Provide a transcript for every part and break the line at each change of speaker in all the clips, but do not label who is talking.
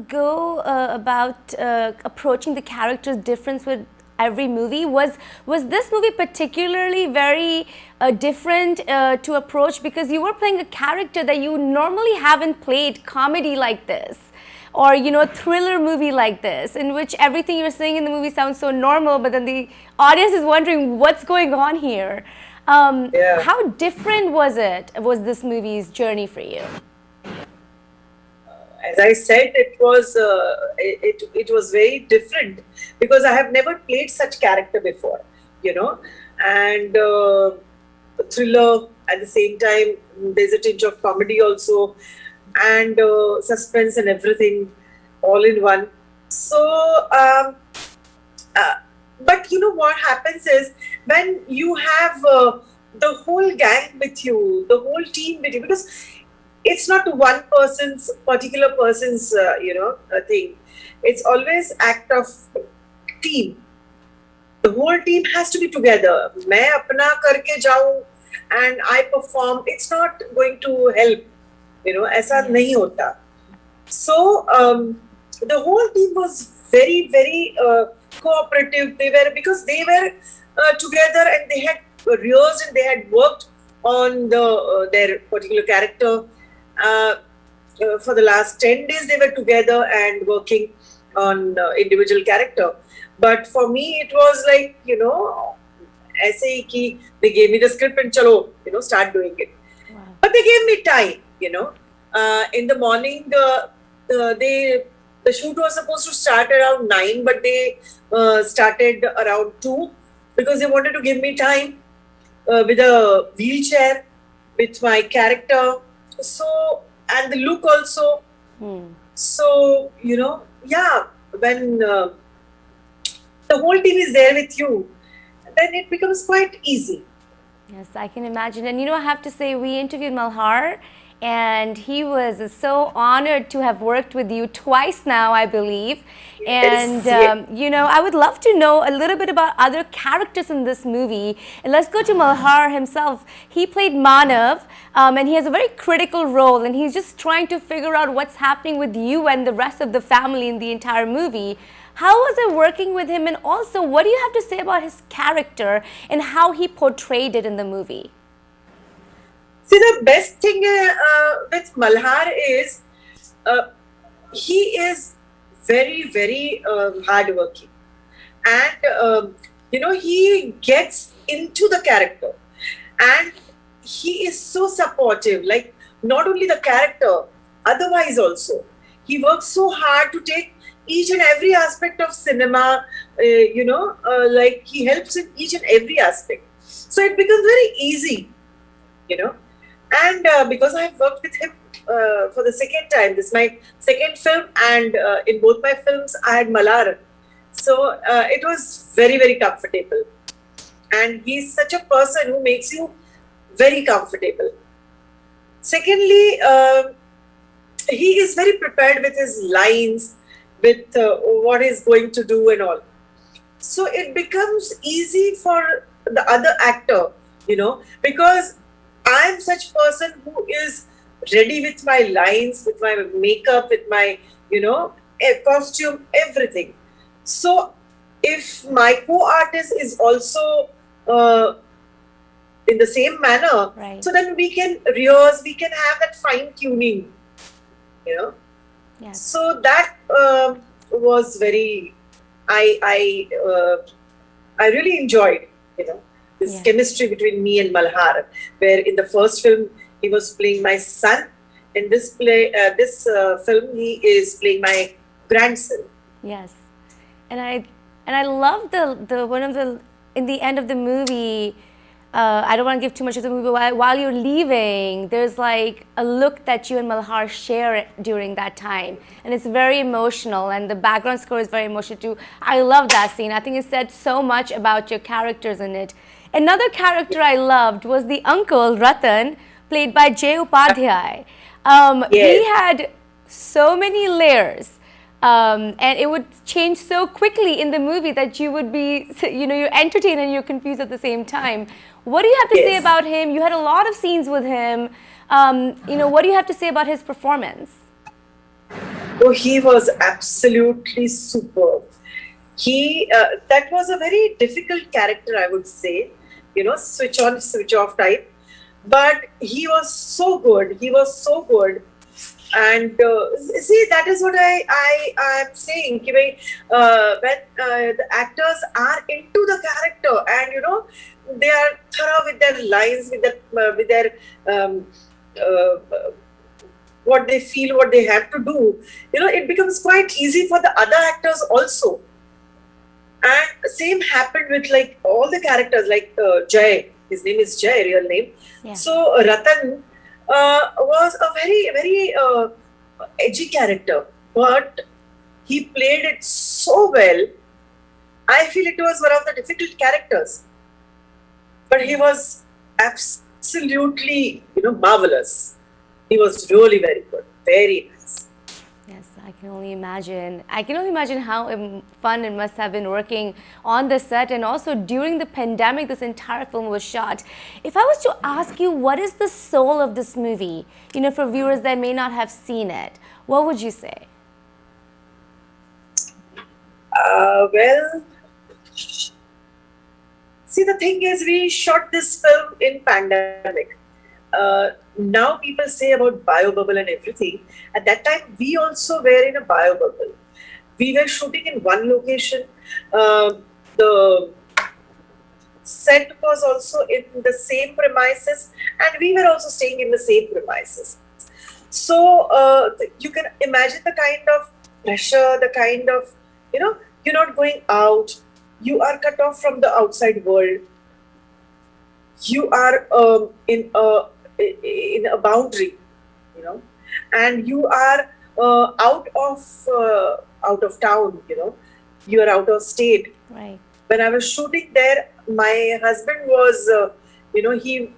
go about approaching the characters different with every movie? Was this movie particularly very different to approach, because you were playing a character that you normally haven't played comedy like this, or thriller movie like this, in which everything you're saying in the movie sounds so normal, but then the audience is wondering what's going on here.
Yeah.
How different was this movie's journey for you?
As I said, it was very different because I have never played such character before, and thriller at the same time. There's a tinge of comedy also, and suspense and everything, all in one. So, but what happens is when you have the whole gang with you, the whole team with you, because it's not one particular person's thing. It's always act of team. The whole team has to be together. मैं अपना करके जाऊं and I perform, it's not going to help. ऐसा नहीं होता. So the whole team was very, very cooperative. Because they were together, and they had rehearsed and they had worked on their particular character. For the last 10 days they were together and working on individual character. But for me it was like, ऐसे ही कि they gave me the script and chalo, start doing it. Wow. But they gave me time, in the morning the shoot was supposed to start around 9, but they started around 2 because they wanted to give me time with a wheelchair, with my character. So, and the look also. So, when the whole team is there with you, then it becomes quite easy.
Yes, I can imagine. And I have to say, we interviewed Malhar, and he was so honored to have worked with you twice now, I believe. And, I would love to know a little bit about other characters in this movie. And let's go to Malhar himself. He played Manav, and he has a very critical role, and he's just trying to figure out what's happening with you and the rest of the family in the entire movie. How was it working with him? And also, what do you have to say about his character and how he portrayed it in the movie?
See, the best thing with Malhar is he is very, very hardworking, and he gets into the character, and he is so supportive. Like, not only the character, otherwise also he works so hard to take each and every aspect of cinema. Like, he helps in each and every aspect, so it becomes very easy. And because I have worked with him for the second time, this is my second film, and in both my films I had Malhar. So it was very, very comfortable. And he's such a person who makes you very comfortable. Secondly, he is very prepared with his lines, with what he's going to do and all. So it becomes easy for the other actor, because I'm such person who is ready with my lines, with my makeup, with my, costume, everything. So if my co-artist is also in the same manner,
right,
so then we can rehearse, we can have that fine tuning,
Yes.
So that was very, I really enjoyed, this chemistry between me and Malhar, where in the first film he was playing my son, in this film he is playing my grandson.
Yes, and I love the one of the, in the end of the movie. I don't want to give too much of the movie, but while you're leaving, there's like a look that you and Malhar share during that time, and it's very emotional, and the background score is very emotional too. I love that scene. I think it said so much about your characters in it. Another character I loved was the uncle, Ratan, played by Jay Upadhyay. He had so many layers. And it would change so quickly in the movie that you would be, you're entertained and you're confused at the same time. What do you have to say about him? You had a lot of scenes with him. What do you have to say about his performance?
Oh, he was absolutely superb. He That was a very difficult character, I would say. Switch on, switch off type. But he was so good. He was so good. And see, that is what I am saying. कि भाई, when the actors are into the character, and they are thorough with their lines, with their uh, what they feel, what they have to do, it becomes quite easy for the other actors also. And same happened with like all the characters, like Jay. His name is Jay, real name.
Yeah.
So Ratan was a very, very edgy character, but he played it so well. I feel it was one of the difficult characters, but he was absolutely, marvelous. He was really very good, very nice.
Yes, I can only imagine. I can only imagine how fun it must have been working on the set, and also during the pandemic, this entire film was shot. If I was to ask you, what is the soul of this movie, for viewers that may not have seen it, what would you say?
Well, see, the thing is, we shot this film in pandemic. Now people say about bio bubble and everything. At that time, we also were in a bio bubble. We were shooting in one location. The set was also in the same premises, and we were also staying in the same premises. So you can imagine the kind of pressure, the kind of, you're not going out. You are cut off from the outside world. You are in a boundary, and you are out of town. You are out of state.
Right.
When I was shooting there, my husband was, he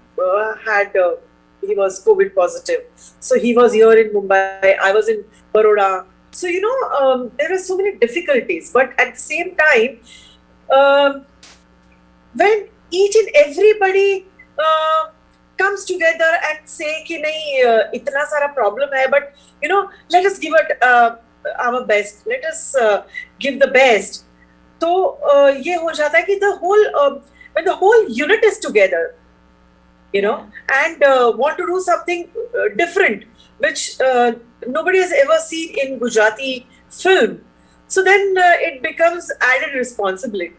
he was COVID positive, so he was here in Mumbai. I was in Baroda. So there were so many difficulties, but at the same time, when each and everybody comes together and say कि नहीं इतना सारा problem है, but let us give it our best, let us give the best. तो ये हो जाता है कि the whole when the whole unit is together, and want to do something different, which nobody has ever seen in Gujarati film. So then it becomes added responsibility.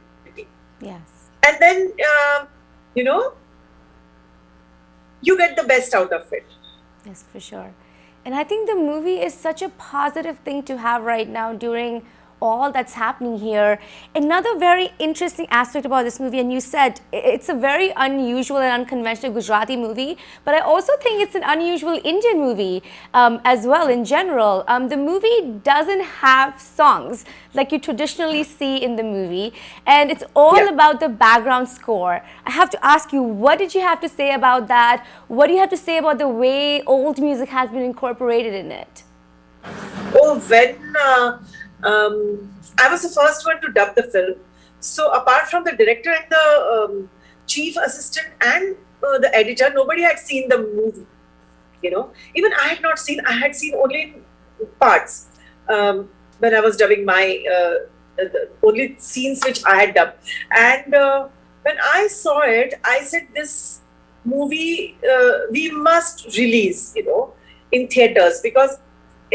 Yes.
And then, you get the best out of it.
Yes, for sure. And I think the movie is such a positive thing to have right now during all that's happening here. Another very interesting aspect about this movie, and you said it's a very unusual and unconventional Gujarati movie, but I also think it's an unusual Indian movie as well in general. The movie doesn't have songs like you traditionally see in the movie, and it's all about the background score. I have to ask you, what did you have to say about that? What do you have to say about the way old music has been incorporated in it?
Oh, when I was the first one to dub the film. So apart from the director and the chief assistant and the editor, nobody had seen the movie. Even I had not seen. I had seen only parts when I was dubbing my the only scenes which I had dubbed. And when I saw it, I said, "This movie we must release, in theaters, because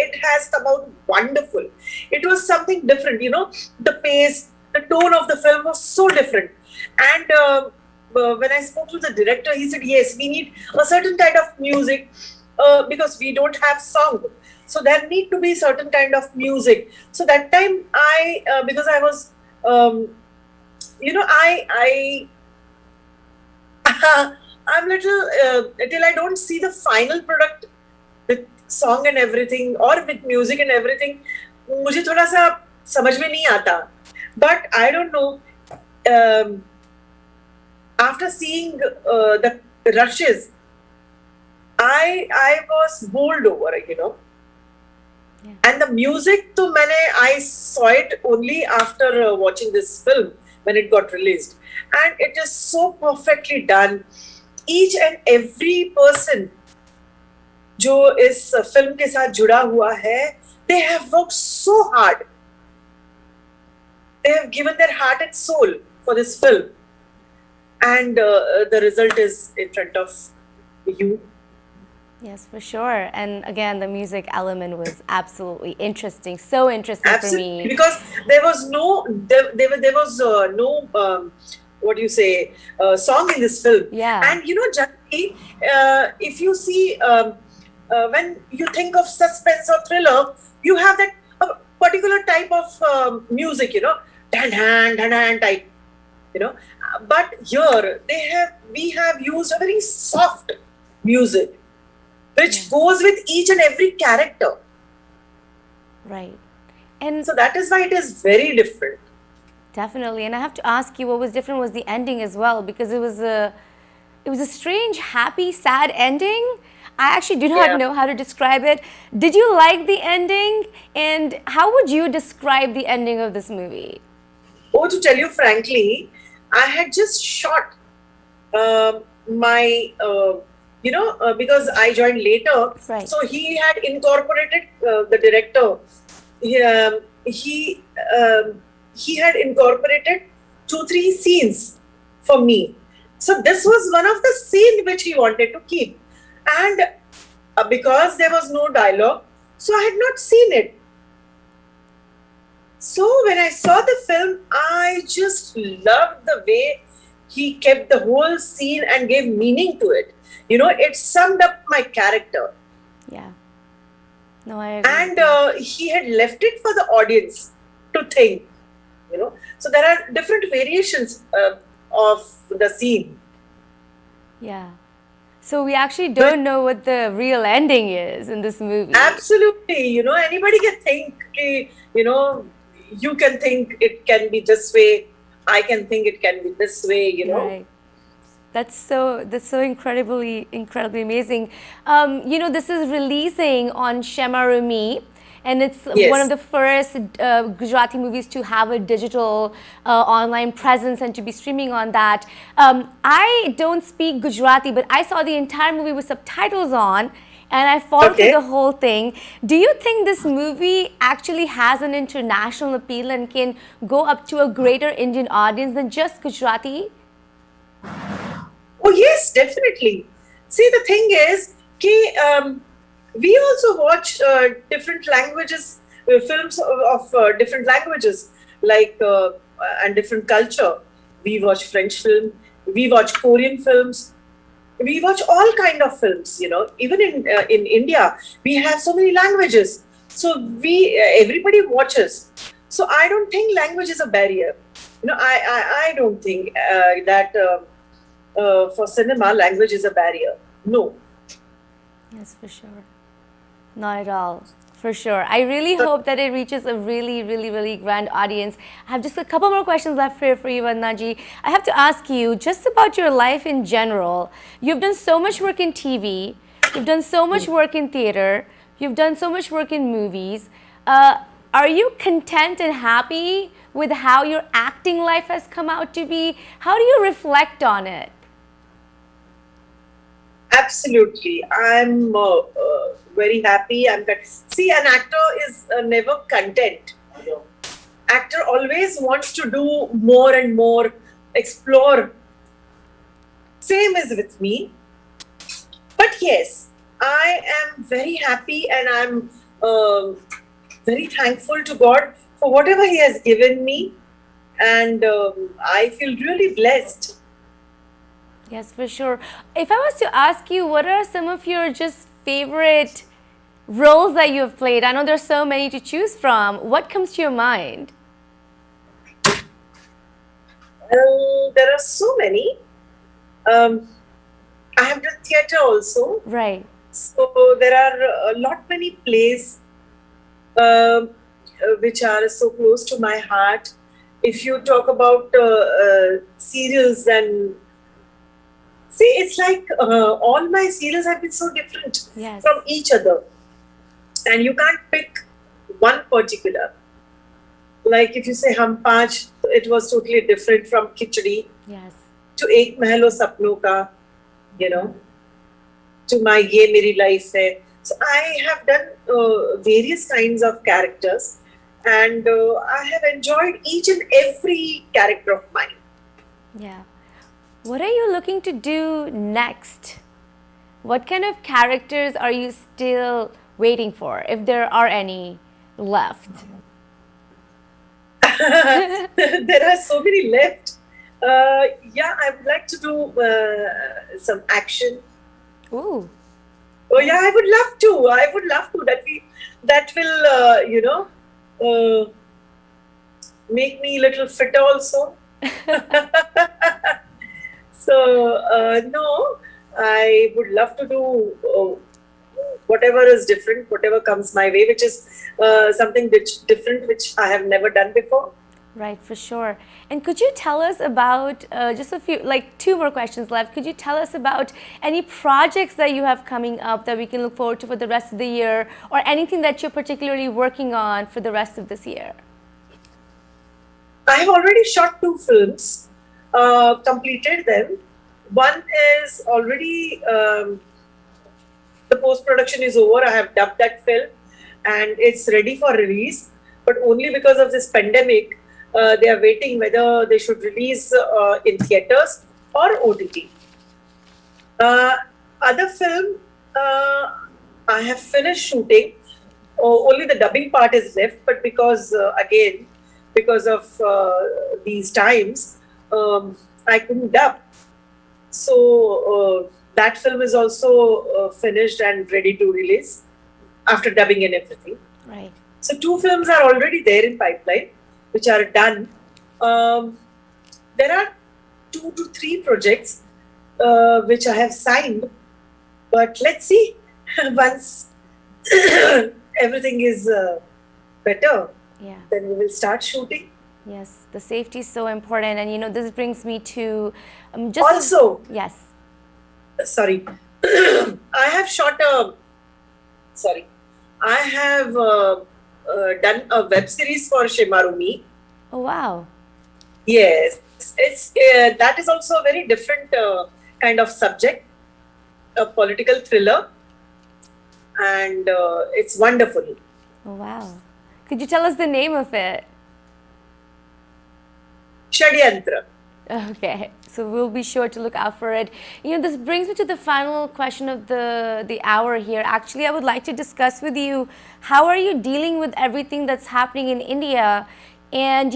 it has come out wonderful. It was something different, the pace, the tone of the film was so different." And when I spoke to the director, he said, yes, we need a certain kind of music because we don't have song. So there need to be certain kind of music. So that time because I was, I'm little, till I don't see the final product with song and everything or with music and everything, मुझे थोड़ा सा समझ में नहीं आता. But I don't know, after seeing the rushes, I was bowled over, Yeah. And the music, I saw it only after watching this film when it got released, and it is so perfectly done. Each and every person जो इस film के साथ जुड़ा हुआ है, they have worked so hard. They have given their heart and soul for this film, and the result is in front of you.
Yes, for sure. And again, the music element was absolutely interesting. So interesting
Absolutely,
for me.
because there was no what do you say song in this film.
Yeah.
And generally, if you see when you think of suspense or thriller, you have that particular type of music, dan dan dan dan type, But here we have used a very soft music, which goes with each and every character.
Right. And
so that is why it is very different.
Definitely. And I have to ask you, what was different was the ending as well, because it was a strange, happy, sad ending. I actually do not know how to describe it. Did you like the ending? And how would you describe the ending of this movie?
Oh, to tell you frankly, I had just shot my, because I joined later.
Right.
So he had incorporated, the director, he had incorporated 2-3 scenes for me. So this was one of the scenes which he wanted to keep. And because there was no dialogue, so I had not seen it. So when I saw the film, I just loved the way he kept the whole scene and gave meaning to it. It summed up my character.
Yeah. No, I agree.
And he had left it for the audience to think. So there are different variations of the scene.
Yeah. So we actually don't know what the real ending is in this movie.
Absolutely. Anybody can think, you can think it can be this way. I can think it can be this way,
Right. That's so incredibly amazing. This is releasing on ShemarooME. And it's one of the first Gujarati movies to have a digital online presence and to be streaming on that. I don't speak Gujarati, but I saw the entire movie with subtitles on, and I followed through the whole thing. Do you think this movie actually has an international appeal and can go up to a greater Indian audience than just Gujarati?
Oh, yes, definitely. See, the thing is, we also watch different languages, films of different languages, and different culture. We watch French film, we watch Korean films, we watch all kind of films. Even in India, we have so many languages. So everybody watches. So I don't think language is a barrier. I don't think that for cinema language is a barrier. No.
Yes, for sure. Not at all. For sure. I really hope that it reaches a really, really, really grand audience. I have just a couple more questions left here for you, Vandana. I have to ask you just about your life in general. You've done so much work in TV. You've done so much work in theater. You've done so much work in movies. Are you content and happy with how your acting life has come out to be? How do you reflect on it?
Absolutely. I'm very happy. See, an actor is never content. Actor always wants to do more and more, explore. Same is with me. But yes, I am very happy and I'm very thankful to God for whatever He has given me. And I feel really blessed.
Yes, for sure. If I was to ask you, what are some of your just favorite roles that you have played? I know there's so many to choose from. What comes to your mind?
There are so many. I have done theatre also.
Right.
So there are many plays which are so close to my heart. If you talk about serials and see, it's like all my serials have been so different from each other. And you can't pick one particular. Like if you say Hum Panch, it was totally different from Khichdi.
Yes.
To Ek Mahal O Sapno Ka, to my Ye Meri Life Hai. So I have done various kinds of characters, and I have enjoyed each and every character of mine.
Yeah. What are you looking to do next? What kind of characters are you still waiting for, if there are any left?
There are so many left. Yeah, I would like to do some action.
Ooh.
Oh yeah, I would love to. I would love to. That will make me a little fit also. So no, I would love to do whatever is different, whatever comes my way, which is something different, which I have never done before.
Right, for sure. And could you tell us about just a few, like two more questions left. Could you tell us about any projects that you have coming up that we can look forward to for the rest of the year, or anything that you're particularly working on for the rest of this year?
I have already shot 2 films, completed them. One is already, the post-production is over. I have dubbed that film and it's ready for release. But only because of this pandemic, they are waiting whether they should release in theaters or OTT. Other film, I have finished shooting. Only the dubbing part is left, but because again, because of these times, I couldn't dub. So that film is also finished and ready to release after dubbing and everything.
Right.
So 2 films are already there in pipeline, which are done. There are 2 to 3 projects which I have signed, but let's see once everything is better,
Yeah.
then we will start shooting.
Yes, the safety is so important, and this brings me to just
Also,
yes.
sorry, I have shot a. Sorry, I have done a web series for ShemarooME.
Oh wow.
Yes, it's that is also a very different kind of subject, a political thriller, and it's wonderful.
Oh wow. Could you tell us the name of it?
Shadyantra.
Okay, so we'll be sure to look out for it. This brings me to the final question of the hour here. Actually, I would like to discuss with you, how are you dealing with everything that's happening in India? And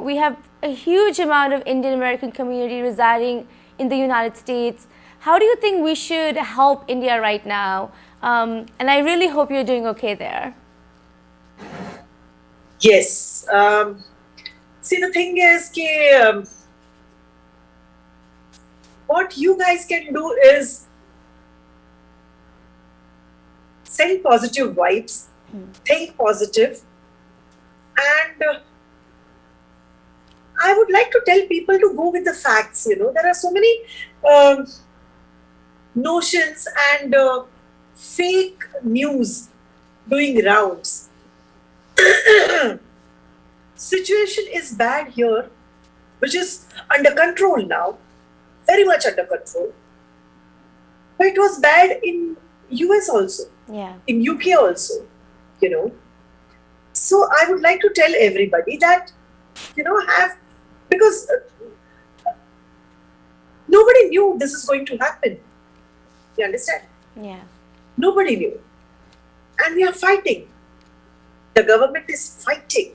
we have a huge amount of Indian American community residing in the United States. How do you think we should help India right now? And I really hope you're doing okay there.
Yes. See, the thing is, what you guys can do is send positive vibes, think positive, and I would like to tell people to go with the facts. There are so many notions and fake news doing rounds. Situation is bad here, which is under control now, very much under control. But it was bad in US also,
Yeah.
in UK also, So I would like to tell everybody that, because nobody knew this is going to happen. You understand?
Yeah.
Nobody knew. And we are fighting. The government is fighting.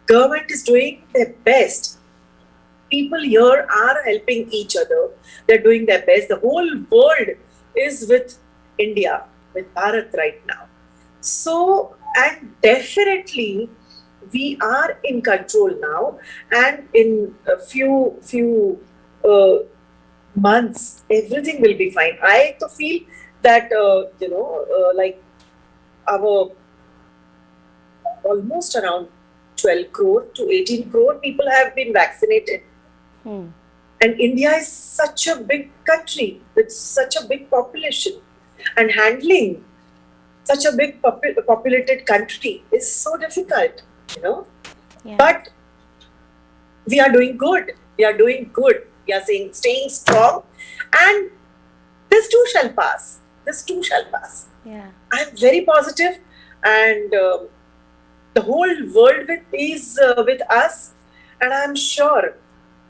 Government is doing their best. People here are helping each other. They're doing their best. The whole world is with India, with Bharat right now. So, and definitely we are in control now. And in a few months, everything will be fine. I feel that, like our almost around 12 crore to 18 crore people have been vaccinated. And India is such a big country with such a big population, and handling such a big populated country is so difficult,
Yeah.
But we are doing good. We are doing good. We are staying strong, and this too shall pass. This too shall pass.
Yeah.
I'm very positive, and the whole world is with us, and I'm sure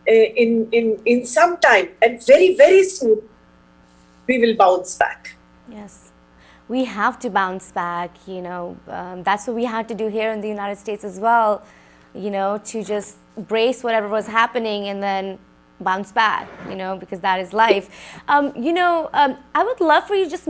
in some time and very soon we will bounce back.
Yes. We have to bounce back, that's what we had to do here in the United States as well, to just brace whatever was happening and then bounce back, because that is life. I would love for you to just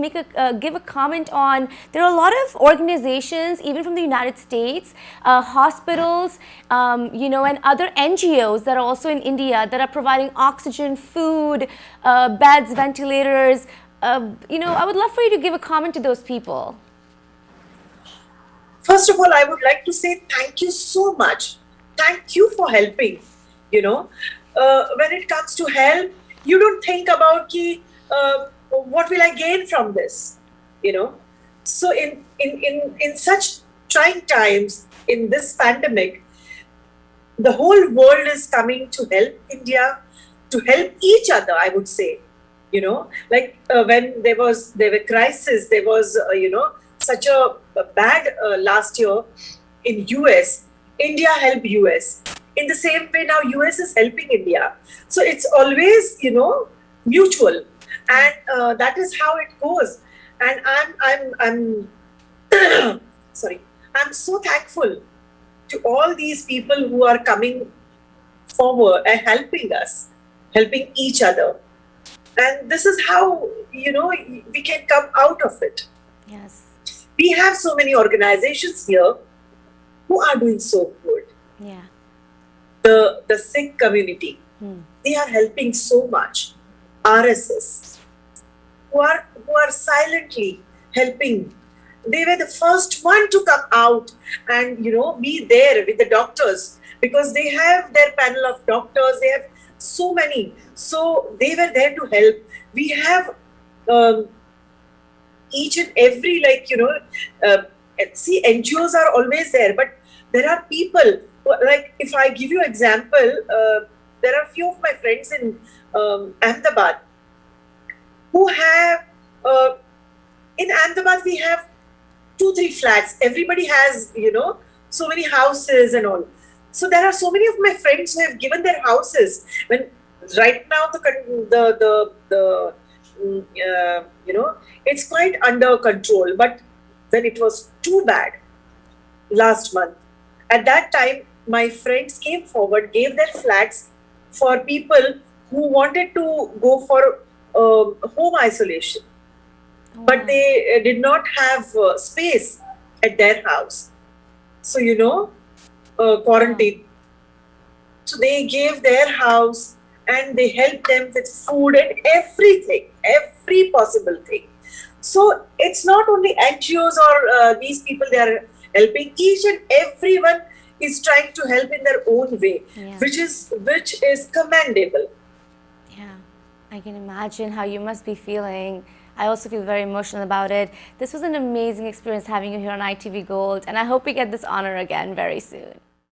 give a comment on, there are a lot of organizations, even from the United States, hospitals, and other NGOs that are also in India that are providing oxygen, food, beds, ventilators. I would love for you to give a comment to those people.
First of all, I would like to say thank you so much. Thank you for helping. When it comes to help, you don't think about what will I gain from this. So in such trying times, in this pandemic, the whole world is coming to help India, to help each other, I would say. Like when there were crisis, there was such a bad last year in US. India helped US. In the same way, now US is helping India. So it's always mutual, and that is how it goes. And I'm sorry, I'm so thankful to all these people who are coming forward and helping us, helping each other. And this is how we can come out of it.
Yes.
We have so many organizations here who are doing so good.
Yeah.
The Sikh community, they are helping so much. RSS, who are silently helping. They were the first one to come out and be there with the doctors, because they have their panel of doctors. They have so many, so they were there to help. We have each and every see, NGOs are always there, but there are people like, if I give you example, there are few of my friends in Ahmedabad who have in Ahmedabad we have 2-3 flats. Everybody has so many houses and all. So there are so many of my friends who have given their houses. When right now it's quite under control, but when it was too bad last month, at that time my friends came forward, gave their flats for people who wanted to go for home isolation, but they did not have space at their house. So quarantine. So they gave their house and they helped them with food and everything, every possible thing. So it's not only NGOs or these people, they are helping. Each and everyone is trying to help in their own way, which is commendable.
Yeah, I can imagine how you must be feeling. I also feel very emotional about it. This was an amazing experience having you here on ITV Gold, and I hope we get this honor again very soon.